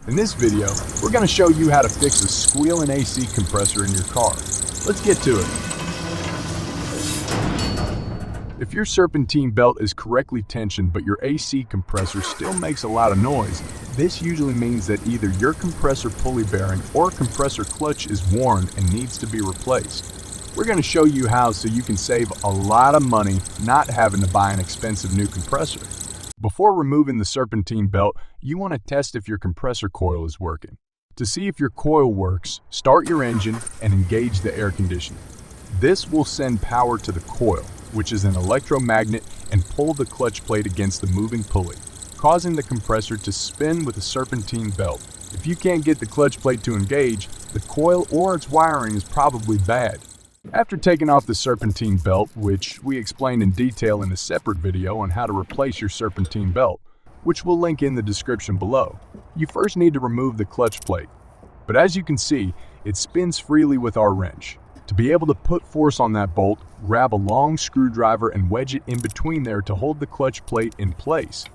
In this video, we're going to show you how to fix a squealing AC compressor in your car. Let's get to it. If your serpentine belt is correctly tensioned but your AC compressor still makes a lot of noise, this usually means that either your compressor pulley bearing or compressor clutch is worn and needs to be replaced. We're going to show you how so you can save a lot of money not having to buy an expensive new compressor. Before removing the serpentine belt, you want to test if your compressor coil is working. To see if your coil works, start your engine and engage the air conditioner. This will send power to the coil, which is an electromagnet, and pull the clutch plate against the moving pulley, causing the compressor to spin with the serpentine belt. If you can't get the clutch plate to engage, the coil or its wiring is probably bad. After taking off the serpentine belt, which we explained in detail in a separate video on how to replace your serpentine belt, which we'll link in the description below, you first need to remove the clutch plate. But as you can see, it spins freely with our wrench. To be able to put force on that bolt, grab a long screwdriver and wedge it in between there to hold the clutch plate in place.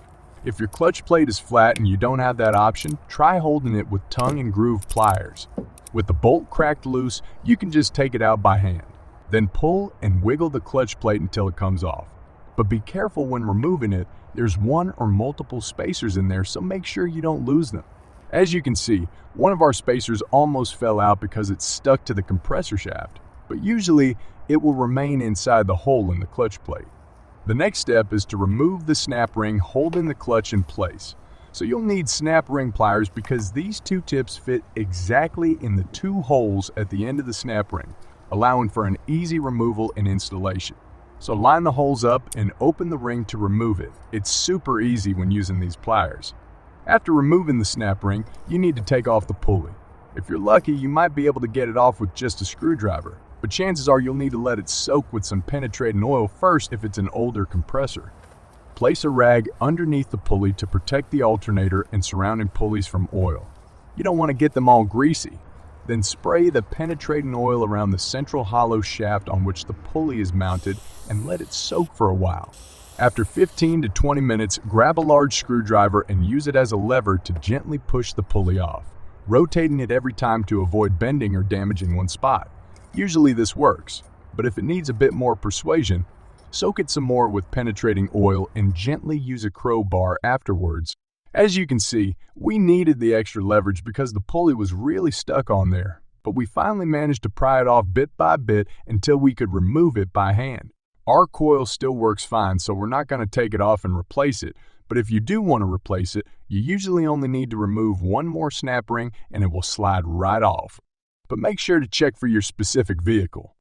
If your clutch plate is flat and you don't have that option, try holding it with tongue and groove pliers. With the bolt cracked loose, you can just take it out by hand. Then pull and wiggle the clutch plate until it comes off. But be careful when removing it, there's one or multiple spacers in there, so make sure you don't lose them. As you can see, one of our spacers almost fell out because it's stuck to the compressor shaft, but usually it will remain inside the hole in the clutch plate. The next step is to remove the snap ring holding the clutch in place. So you'll need snap ring pliers because these two tips fit exactly in the two holes at the end of the snap ring, allowing for an easy removal and installation. So line the holes up and open the ring to remove it. It's super easy when using these pliers. After removing the snap ring, you need to take off the pulley. If you're lucky, you might be able to get it off with just a screwdriver, but chances are you'll need to let it soak with some penetrating oil first if it's an older compressor. Place a rag underneath the pulley to protect the alternator and surrounding pulleys from oil. You don't want to get them all greasy. Then spray the penetrating oil around the central hollow shaft on which the pulley is mounted and let it soak for a while. After 15 to 20 minutes, grab a large screwdriver and use it as a lever to gently push the pulley off, rotating it every time to avoid bending or damaging one spot. Usually this works, but if it needs a bit more persuasion, soak it some more with penetrating oil and gently use a crowbar afterwards. As you can see, we needed the extra leverage because the pulley was really stuck on there, but we finally managed to pry it off bit by bit until we could remove it by hand. Our coil still works fine, so we're not going to take it off and replace it, but if you do want to replace it, you usually only need to remove one more snap ring and it will slide right off. But make sure to check for your specific vehicle.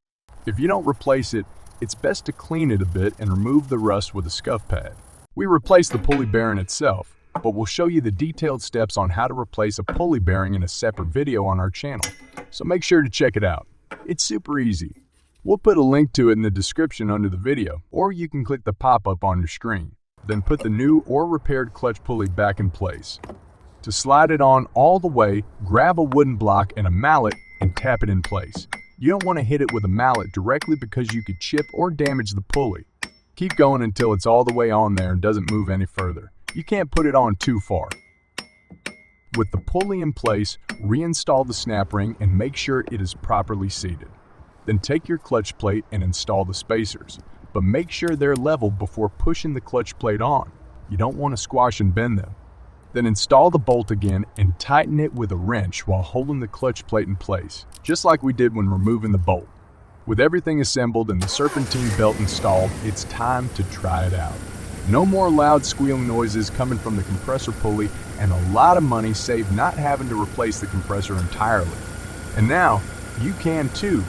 If you don't replace it, it's best to clean it a bit and remove the rust with a scuff pad. We replaced the pulley bearing itself, but we'll show you the detailed steps on how to replace a pulley bearing in a separate video on our channel, so make sure to check it out. It's super easy. We'll put a link to it in the description under the video, or you can click the pop-up on your screen. Then put the new or repaired clutch pulley back in place. To slide it on all the way, grab a wooden block and a mallet and tap it in place. You don't want to hit it with a mallet directly because you could chip or damage the pulley. Keep going until it's all the way on there and doesn't move any further. You can't put it on too far. With the pulley in place, reinstall the snap ring and make sure it is properly seated. Then take your clutch plate and install the spacers, but make sure they're level before pushing the clutch plate on. You don't want to squash and bend them. Then install the bolt again and tighten it with a wrench while holding the clutch plate in place, just like we did when removing the bolt. With everything assembled and the serpentine belt installed, it's time to try it out. No more loud squealing noises coming from the compressor pulley, and a lot of money saved not having to replace the compressor entirely. And now, you can too.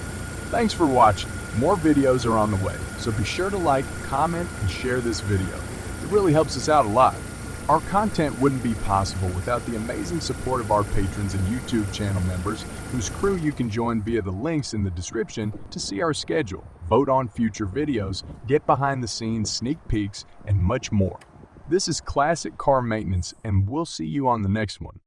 Thanks for watching. More videos are on the way, so be sure to like, comment, and share this video. It really helps us out a lot. Our content wouldn't be possible without the amazing support of our patrons and YouTube channel members, whose crew you can join via the links in the description to see our schedule, vote on future videos, get behind the scenes sneak peeks, and much more. This is Classic Car Maintenance, and we'll see you on the next one.